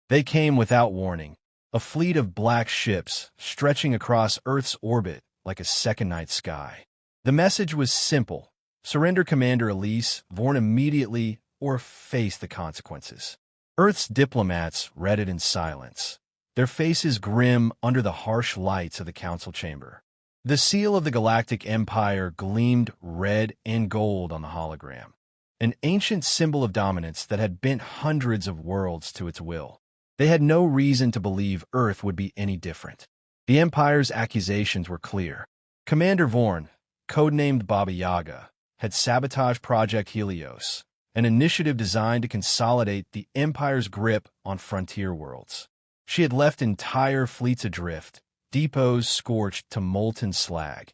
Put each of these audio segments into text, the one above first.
They came without warning, a fleet of black ships stretching across Earth's orbit like a second night sky. The message was simple: surrender, Commander Elise Vorn, immediately, or face the consequences. Earth's diplomats read it in silence, their faces grim under the harsh lights of the council chamber. The seal of the Galactic Empire gleamed red and gold on the hologram, an ancient symbol of dominance that had bent hundreds of worlds to its will. They had no reason to believe Earth would be any different. The Empire's accusations were clear. Commander Vorn, codenamed Baba Yaga, had sabotaged Project Helios, an initiative designed to consolidate the Empire's grip on frontier worlds. She had left entire fleets adrift, depots scorched to molten slag,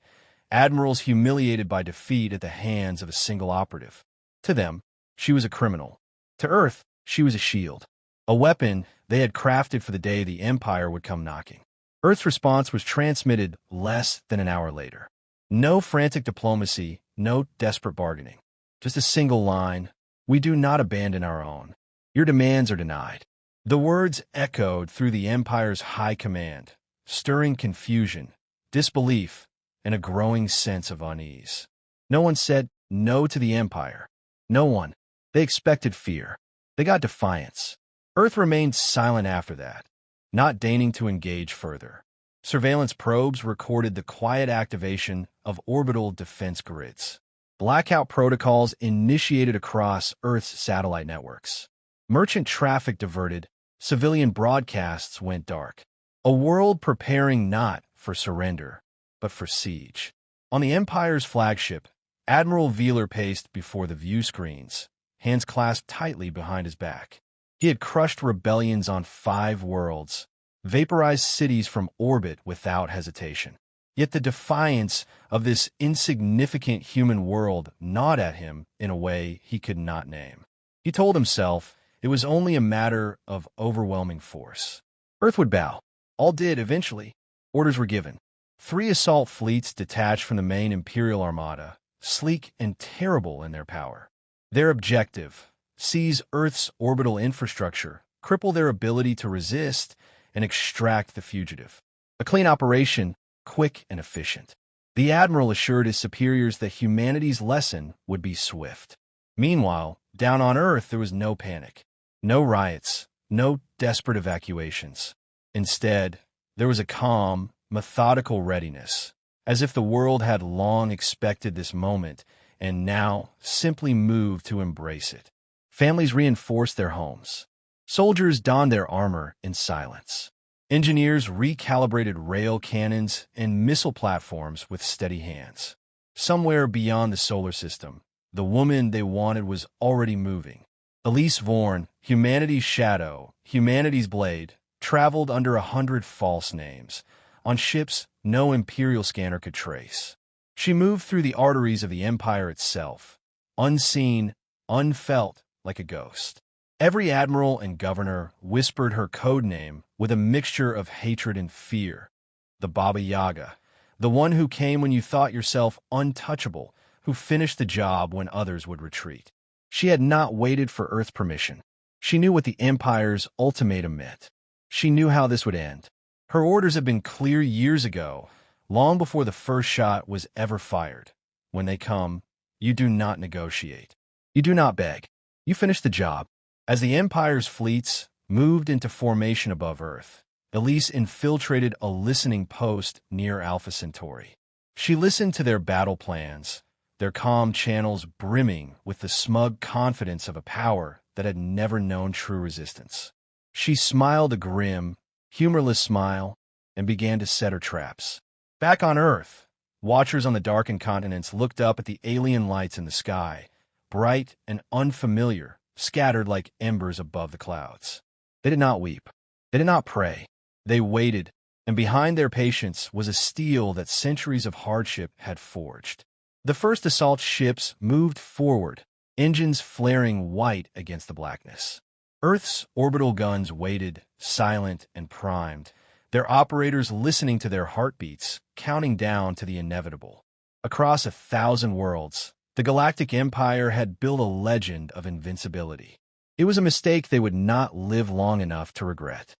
admirals humiliated by defeat at the hands of a single operative. To them, she was a criminal. To Earth, she was a shield, a weapon they had crafted for the day the Empire would come knocking. Earth's response was transmitted less than an hour later. No frantic diplomacy, no desperate bargaining. Just a single line: "We do not abandon our own. Your demands are denied." The words echoed through the Empire's high command, stirring confusion, disbelief, and a growing sense of unease. No one said no to the Empire. No one. They expected fear. They got defiance. Earth remained silent after that, not deigning to engage further. Surveillance probes recorded the quiet activation of orbital defense grids. Blackout protocols initiated across Earth's satellite networks. Merchant traffic diverted. Civilian broadcasts went dark. A world preparing not for surrender, but for siege. On the Empire's flagship, Admiral Veeler paced before the view screens, hands clasped tightly behind his back. He had crushed rebellions on 5 worlds, vaporized cities from orbit without hesitation. Yet the defiance of this insignificant human world gnawed at him in a way he could not name. He told himself it was only a matter of overwhelming force. Earth would bow. All did eventually. Orders were given. 3 assault fleets detached from the main Imperial Armada, sleek and terrible in their power. Their objective: seize Earth's orbital infrastructure, cripple their ability to resist, and extract the fugitive. A clean operation, quick and efficient. The Admiral assured his superiors that humanity's lesson would be swift. Meanwhile, down on Earth there was no panic, no riots, no desperate evacuations. Instead, there was a calm, methodical readiness, as if the world had long expected this moment and now simply moved to embrace it. Families reinforced their homes. Soldiers donned their armor in silence. Engineers recalibrated rail cannons and missile platforms with steady hands. Somewhere beyond the solar system, the woman they wanted was already moving. Elise Vorn, humanity's shadow, humanity's blade, traveled under 100 false names, on ships no Imperial scanner could trace. She moved through the arteries of the Empire itself, unseen, unfelt, like a ghost. Every admiral and governor whispered her code name with a mixture of hatred and fear. The Baba Yaga, the one who came when you thought yourself untouchable, who finished the job when others would retreat. She had not waited for Earth's permission. She knew what the Empire's ultimatum meant. She knew how this would end. Her orders had been clear years ago, long before the first shot was ever fired. When they come, you do not negotiate. You do not beg. You finish the job. As the Empire's fleets moved into formation above Earth, Elise infiltrated a listening post near Alpha Centauri. She listened to their battle plans, their calm channels brimming with the smug confidence of a power that had never known true resistance. She smiled a grim, humorless smile and began to set her traps. Back on Earth, watchers on the darkened continents looked up at the alien lights in the sky, bright and unfamiliar, scattered like embers above the clouds. They did not weep. They did not pray. They waited, and behind their patience was a steel that centuries of hardship had forged. The first assault ships moved forward, engines flaring white against the blackness. Earth's orbital guns waited, silent and primed, their operators listening to their heartbeats, counting down to the inevitable. Across 1,000 worlds, the Galactic Empire had built a legend of invincibility. It was a mistake they would not live long enough to regret.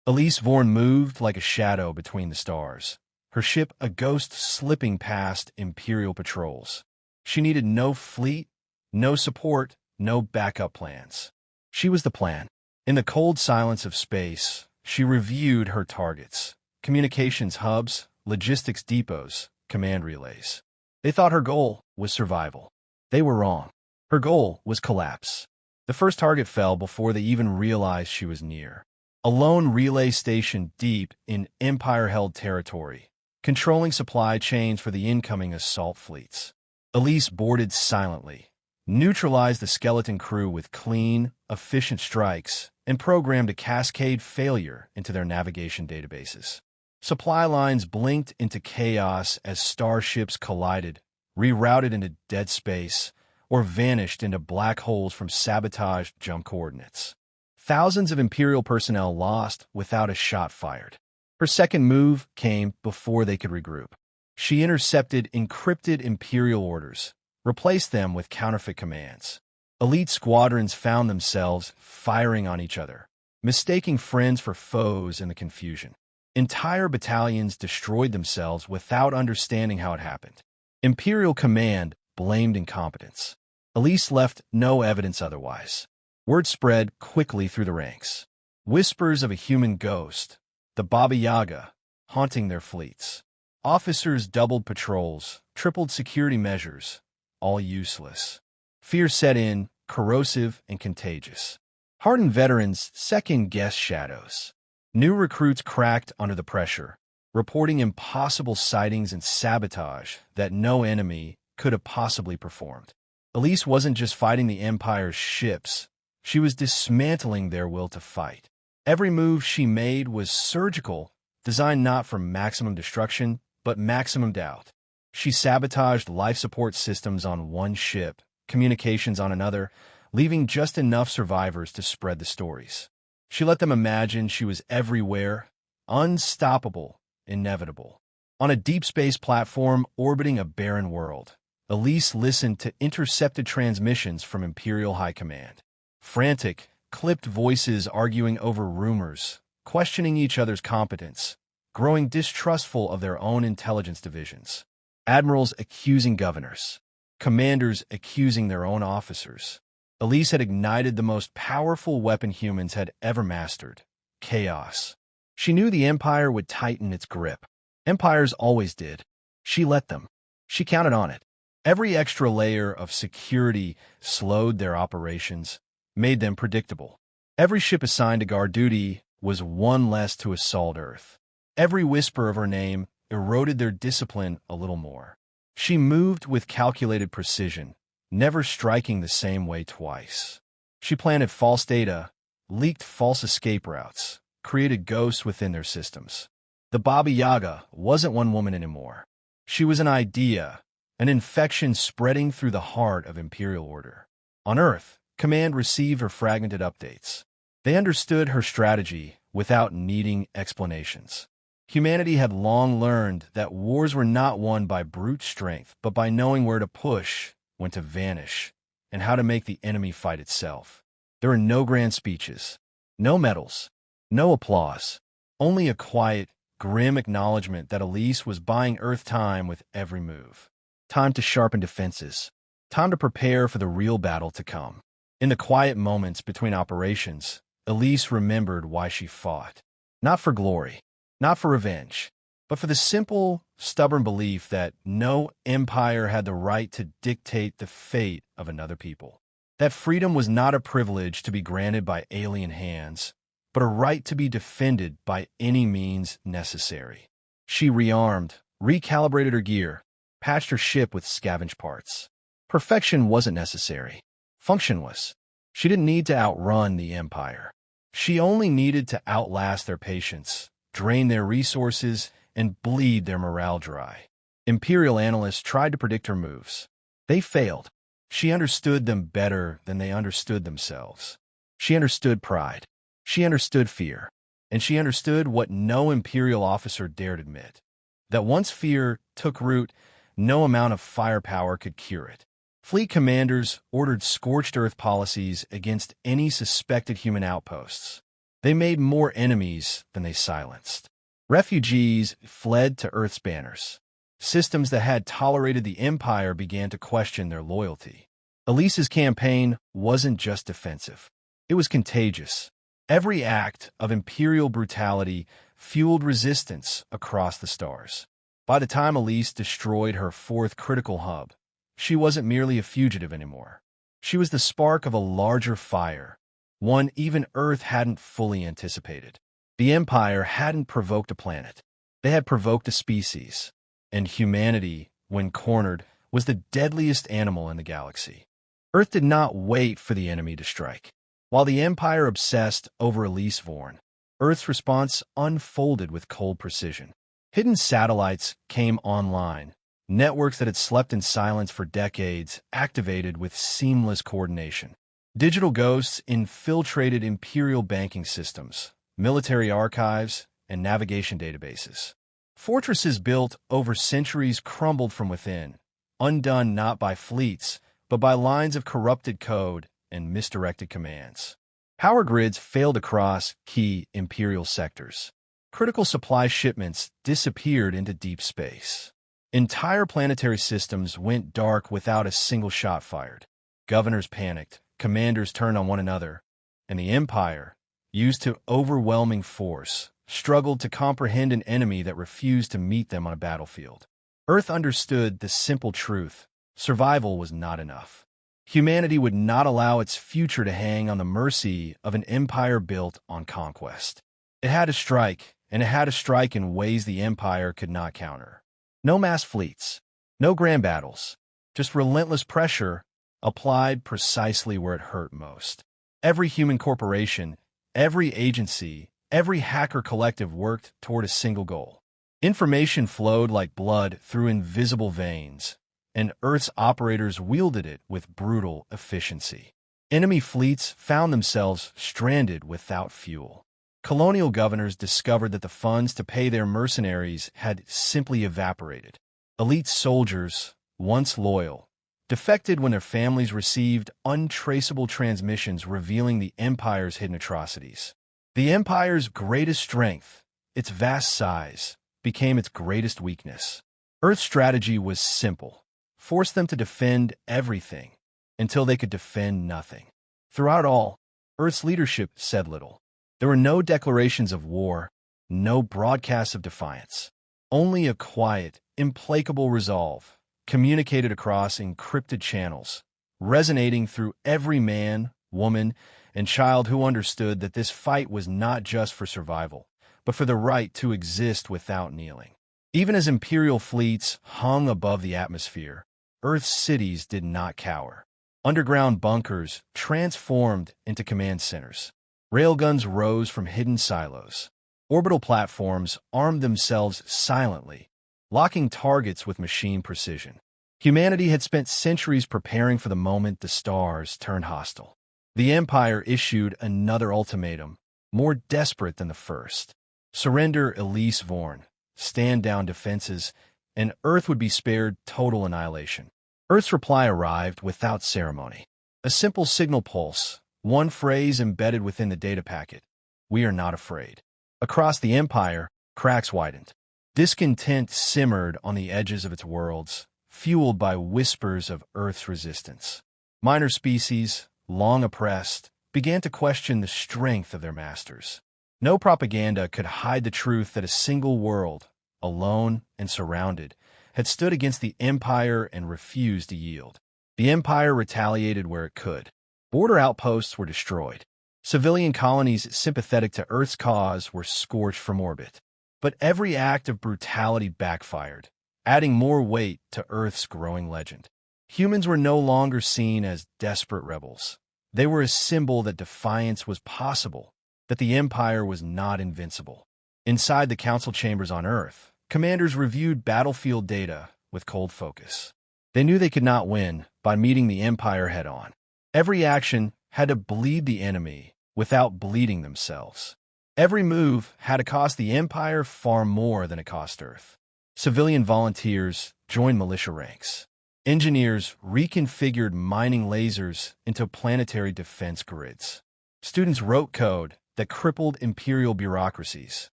Elise Vorn moved like a shadow between the stars, her ship a ghost slipping past Imperial patrols. She needed no fleet, no support, no backup plans. She was the plan. In the cold silence of space, she reviewed her targets: communications hubs, logistics depots, command relays. They thought her goal was survival. They were wrong. Her goal was collapse. The first target fell before they even realized she was near. A lone relay station deep in Empire-held territory, controlling supply chains for the incoming assault fleets. Elise boarded silently, neutralized the skeleton crew with clean, efficient strikes, and programmed a cascade failure into their navigation databases. Supply lines blinked into chaos as starships collided, rerouted into dead space, or vanished into black holes from sabotaged jump coordinates. Thousands of Imperial personnel lost without a shot fired. Her second move came before they could regroup. She intercepted encrypted Imperial orders, replaced them with counterfeit commands. Elite squadrons found themselves firing on each other, mistaking friends for foes in the confusion. Entire battalions destroyed themselves without understanding how it happened. Imperial command blamed incompetence. Elise left no evidence otherwise. Word spread quickly through the ranks. Whispers of a human ghost, the Baba Yaga, haunting their fleets. Officers doubled patrols, tripled security measures, all useless. Fear set in, corrosive and contagious. Hardened veterans second-guessed shadows. New recruits cracked under the pressure, reporting impossible sightings and sabotage that no enemy could have possibly performed. Elise wasn't just fighting the Empire's ships, she was dismantling their will to fight. Every move she made was surgical, designed not for maximum destruction, but maximum doubt. She sabotaged life support systems on one ship, communications on another, leaving just enough survivors to spread the stories. She let them imagine she was everywhere, unstoppable, inevitable. On a deep space platform orbiting a barren world, Elise listened to intercepted transmissions from Imperial High Command. Frantic, clipped voices arguing over rumors, questioning each other's competence, growing distrustful of their own intelligence divisions. Admirals accusing governors, commanders accusing their own officers. Elise had ignited the most powerful weapon humans had ever mastered: chaos. She knew the Empire would tighten its grip. Empires always did. She let them. She counted on it. Every extra layer of security slowed their operations, made them predictable. Every ship assigned to guard duty was one less to assault Earth. Every whisper of her name eroded their discipline a little more. She moved with calculated precision, never striking the same way twice. She planted false data, leaked false escape routes, created ghosts within their systems. The Baba Yaga wasn't one woman anymore. She was an idea, an infection spreading through the heart of Imperial order. On Earth, Command received her fragmented updates. They understood her strategy without needing explanations. Humanity had long learned that wars were not won by brute strength, but by knowing where to push, when to vanish, and how to make the enemy fight itself. There were no grand speeches, no medals, no applause, only a quiet, grim acknowledgement that Elise was buying Earth time with every move. Time to sharpen defenses. Time to prepare for the real battle to come. In the quiet moments between operations, Elise remembered why she fought. Not for glory, not for revenge, but for the simple, stubborn belief that no empire had the right to dictate the fate of another people. That freedom was not a privilege to be granted by alien hands, but a right to be defended by any means necessary. She rearmed, recalibrated her gear, patched her ship with scavenged parts. Perfection wasn't necessary. Function was. She didn't need to outrun the Empire. She only needed to outlast their patience, drain their resources, and bleed their morale dry. Imperial analysts tried to predict her moves. They failed. She understood them better than they understood themselves. She understood pride. She understood fear. And she understood what no Imperial officer dared admit: that once fear took root, no amount of firepower could cure it. Fleet commanders ordered scorched earth policies against any suspected human outposts. They made more enemies than they silenced. Refugees fled to Earth's banners. Systems that had tolerated the Empire began to question their loyalty. Elise's campaign wasn't just defensive. It was contagious. Every act of imperial brutality fueled resistance across the stars. By the time Elise destroyed her fourth critical hub, she wasn't merely a fugitive anymore. She was the spark of a larger fire, one even Earth hadn't fully anticipated. The Empire hadn't provoked a planet. They had provoked a species. And humanity, when cornered, was the deadliest animal in the galaxy. Earth did not wait for the enemy to strike. While the Empire obsessed over Elise Vorn, Earth's response unfolded with cold precision. Hidden satellites came online. Networks that had slept in silence for decades activated with seamless coordination. Digital ghosts infiltrated imperial banking systems, military archives, and navigation databases. Fortresses built over centuries crumbled from within, undone not by fleets, but by lines of corrupted code and misdirected commands. Power grids failed across key imperial sectors. Critical supply shipments disappeared into deep space. Entire planetary systems went dark without a single shot fired. Governors panicked, commanders turned on one another, and the Empire, used to overwhelming force, struggled to comprehend an enemy that refused to meet them on a battlefield. Earth understood the simple truth: survival was not enough. Humanity would not allow its future to hang on the mercy of an empire built on conquest. It had to strike, and it had to strike in ways the Empire could not counter. No mass fleets, no grand battles, just relentless pressure applied precisely where it hurt most. Every human corporation, every agency, every hacker collective worked toward a single goal. Information flowed like blood through invisible veins, and Earth's operators wielded it with brutal efficiency. Enemy fleets found themselves stranded without fuel. Colonial governors discovered that the funds to pay their mercenaries had simply evaporated. Elite soldiers, once loyal, defected when their families received untraceable transmissions revealing the Empire's hidden atrocities. The Empire's greatest strength, its vast size, became its greatest weakness. Earth's strategy was simple: force them to defend everything until they could defend nothing. Throughout all, Earth's leadership said little. There were no declarations of war, no broadcasts of defiance. Only a quiet, implacable resolve, communicated across encrypted channels, resonating through every man, woman, and child who understood that this fight was not just for survival, but for the right to exist without kneeling. Even as imperial fleets hung above the atmosphere, Earth's cities did not cower. Underground bunkers transformed into command centers. Railguns rose from hidden silos. Orbital platforms armed themselves silently, locking targets with machine precision. Humanity had spent centuries preparing for the moment the stars turned hostile. The Empire issued another ultimatum, more desperate than the first. Surrender Elise Vorn, stand down defenses, and Earth would be spared total annihilation. Earth's reply arrived without ceremony. A simple signal pulse, one phrase embedded within the data packet: "We are not afraid." Across the Empire, cracks widened. Discontent simmered on the edges of its worlds, fueled by whispers of Earth's resistance. Minor species, long oppressed, began to question the strength of their masters. No propaganda could hide the truth that a single world, alone and surrounded, had stood against the Empire and refused to yield. The Empire retaliated where it could. Border outposts were destroyed. Civilian colonies sympathetic to Earth's cause were scorched from orbit. But every act of brutality backfired, adding more weight to Earth's growing legend. Humans were no longer seen as desperate rebels. They were a symbol that defiance was possible, that the Empire was not invincible. Inside the council chambers on Earth, commanders reviewed battlefield data with cold focus. They knew they could not win by meeting the Empire head-on. Every action had to bleed the enemy without bleeding themselves. Every move had to cost the Empire far more than it cost Earth. Civilian volunteers joined militia ranks. Engineers reconfigured mining lasers into planetary defense grids. Students wrote code that crippled imperial bureaucracies.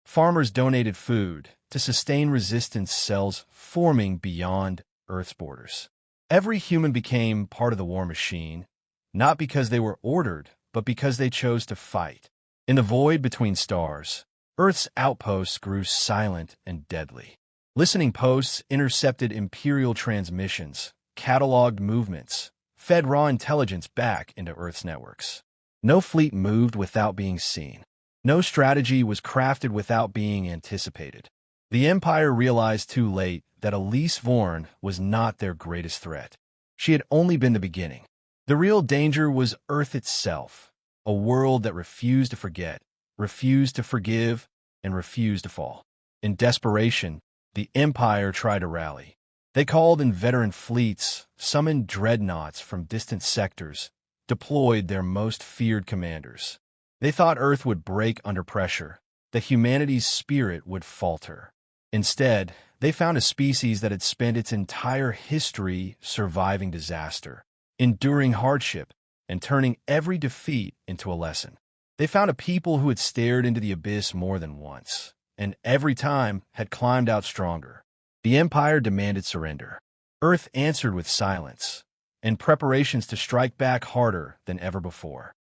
Farmers donated food to sustain resistance cells forming beyond Earth's borders. Every human became part of the war machine, not because they were ordered, but because they chose to fight. In the void between stars, Earth's outposts grew silent and deadly. Listening posts intercepted Imperial transmissions, cataloged movements, fed raw intelligence back into Earth's networks. No fleet moved without being seen. No strategy was crafted without being anticipated. The Empire realized too late that Elise Vorn was not their greatest threat. She had only been the beginning. The real danger was Earth itself, a world that refused to forget, refused to forgive, and refused to fall. In desperation, the Empire tried to rally. They called in veteran fleets, summoned dreadnoughts from distant sectors, deployed their most feared commanders. They thought Earth would break under pressure, that humanity's spirit would falter. Instead, they found a species that had spent its entire history surviving disaster, enduring hardship, and turning every defeat into a lesson. They found a people who had stared into the abyss more than once, and every time had climbed out stronger. The Empire demanded surrender. Earth answered with silence, and preparations to strike back harder than ever before.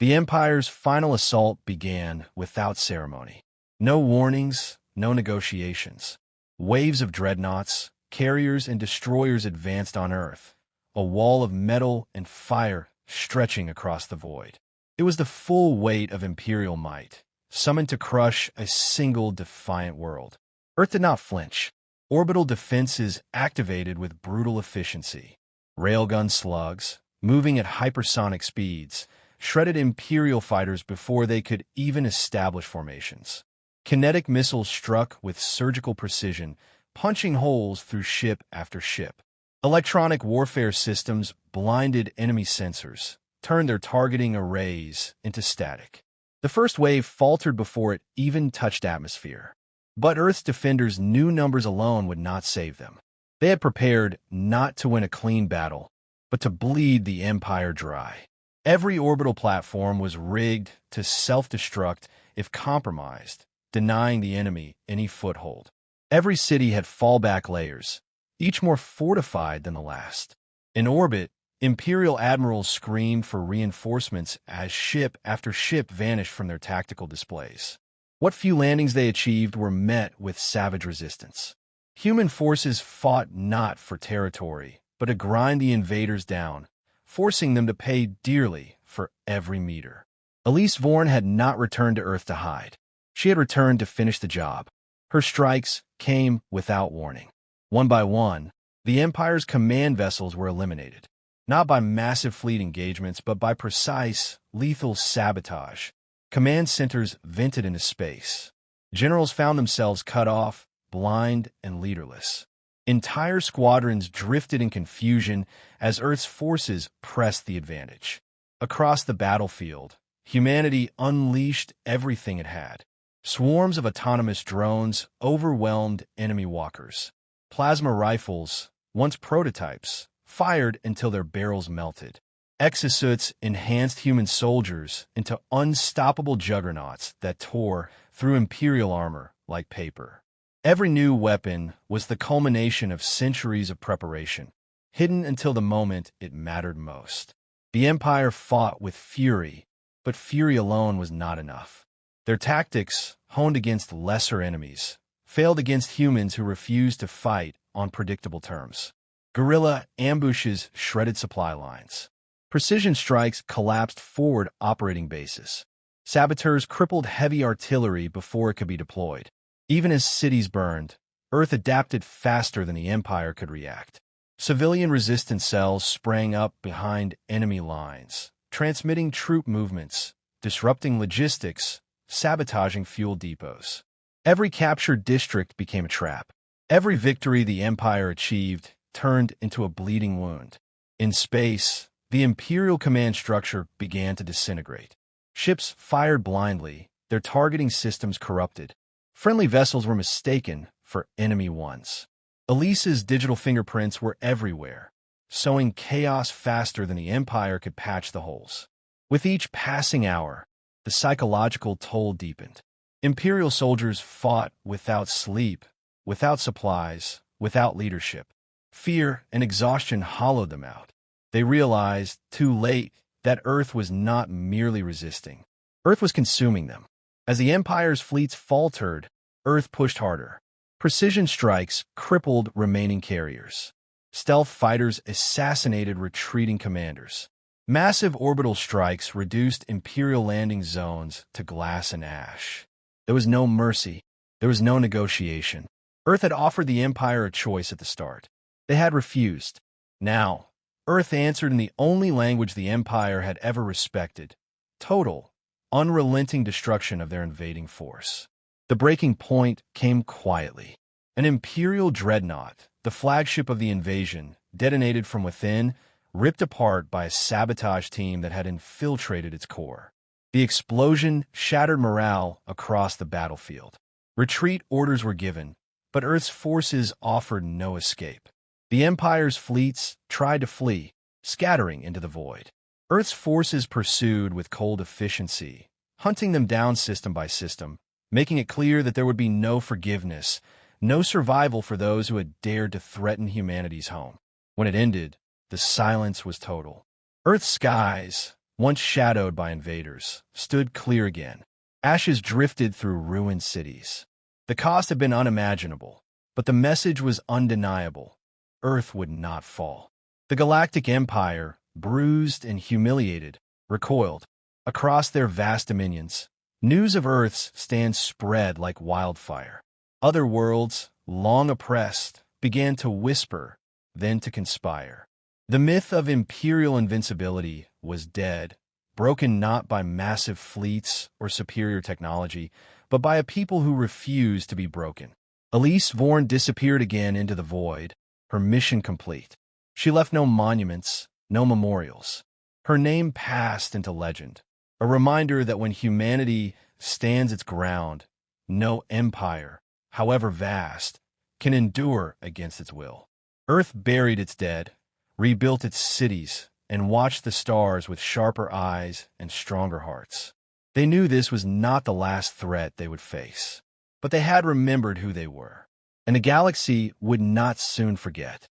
The Empire's final assault began without ceremony. No warnings, no negotiations. Waves of dreadnoughts, carriers, and destroyers advanced on Earth, a wall of metal and fire stretching across the void. It was the full weight of Imperial might, summoned to crush a single defiant world. Earth did not flinch. Orbital defenses activated with brutal efficiency. Railgun slugs, moving at hypersonic speeds, shredded Imperial fighters before they could even establish formations. Kinetic missiles struck with surgical precision, punching holes through ship after ship. Electronic warfare systems blinded enemy sensors, turned their targeting arrays into static. The first wave faltered before it even touched atmosphere. But Earth's defenders knew numbers alone would not save them. They had prepared not to win a clean battle, but to bleed the Empire dry. Every orbital platform was rigged to self-destruct if compromised, denying the enemy any foothold. Every city had fallback layers, each more fortified than the last. In orbit, Imperial admirals screamed for reinforcements as ship after ship vanished from their tactical displays. What few landings they achieved were met with savage resistance. Human forces fought not for territory, but to grind the invaders down, forcing them to pay dearly for every meter. Elise Vorn had not returned to Earth to hide. She had returned to finish the job. Her strikes came without warning. One by one, the Empire's command vessels were eliminated, not by massive fleet engagements, but by precise, lethal sabotage. Command centers vented into space. Generals found themselves cut off, blind, and leaderless. Entire squadrons drifted in confusion as Earth's forces pressed the advantage. Across the battlefield, humanity unleashed everything it had. Swarms of autonomous drones overwhelmed enemy walkers. Plasma rifles, once prototypes, fired until their barrels melted. Exosuits enhanced human soldiers into unstoppable juggernauts that tore through Imperial armor like paper. Every new weapon was the culmination of centuries of preparation, hidden until the moment it mattered most. The Empire fought with fury, but fury alone was not enough. Their tactics, honed against lesser enemies, failed against humans who refused to fight on predictable terms. Guerrilla ambushes shredded supply lines. Precision strikes collapsed forward operating bases. Saboteurs crippled heavy artillery before it could be deployed. Even as cities burned, Earth adapted faster than the Empire could react. Civilian resistance cells sprang up behind enemy lines, transmitting troop movements, disrupting logistics, sabotaging fuel depots. Every captured district became a trap. Every victory the Empire achieved turned into a bleeding wound. In space, the Imperial command structure began to disintegrate. Ships fired blindly, their targeting systems corrupted. Friendly vessels were mistaken for enemy ones. Elise's digital fingerprints were everywhere, sowing chaos faster than the Empire could patch the holes. With each passing hour, the psychological toll deepened. Imperial soldiers fought without sleep, without supplies, without leadership. Fear and exhaustion hollowed them out. They realized, too late, that Earth was not merely resisting. Earth was consuming them. As the Empire's fleets faltered, Earth pushed harder. Precision strikes crippled remaining carriers. Stealth fighters assassinated retreating commanders. Massive orbital strikes reduced Imperial landing zones to glass and ash. There was no mercy. There was no negotiation. Earth had offered the Empire a choice at the start. They had refused. Now, Earth answered in the only language the Empire had ever respected: total, unrelenting destruction of their invading force. The breaking point came quietly. An Imperial dreadnought, the flagship of the invasion, detonated from within, ripped apart by a sabotage team that had infiltrated its core. The explosion shattered morale across the battlefield. Retreat orders were given, but Earth's forces offered no escape. The Empire's fleets tried to flee, scattering into the void. Earth's forces pursued with cold efficiency, hunting them down system by system, making it clear that there would be no forgiveness, no survival for those who had dared to threaten humanity's home. When it ended, the silence was total. Earth's skies, once shadowed by invaders, stood clear again. Ashes drifted through ruined cities. The cost had been unimaginable, but the message was undeniable. Earth would not fall. The Galactic Empire, bruised and humiliated, recoiled. Across their vast dominions, news of Earth's stand spread like wildfire. Other worlds, long oppressed, began to whisper, then to conspire. The myth of imperial invincibility was dead, broken not by massive fleets or superior technology, but by a people who refused to be broken. Elise Vorn disappeared again into the void, her mission complete. She left no monuments, no memorials. Her name passed into legend, a reminder that when humanity stands its ground, no empire, however vast, can endure against its will. Earth buried its dead, rebuilt its cities, and watched the stars with sharper eyes and stronger hearts. They knew this was not the last threat they would face, but they had remembered who they were, and the galaxy would not soon forget.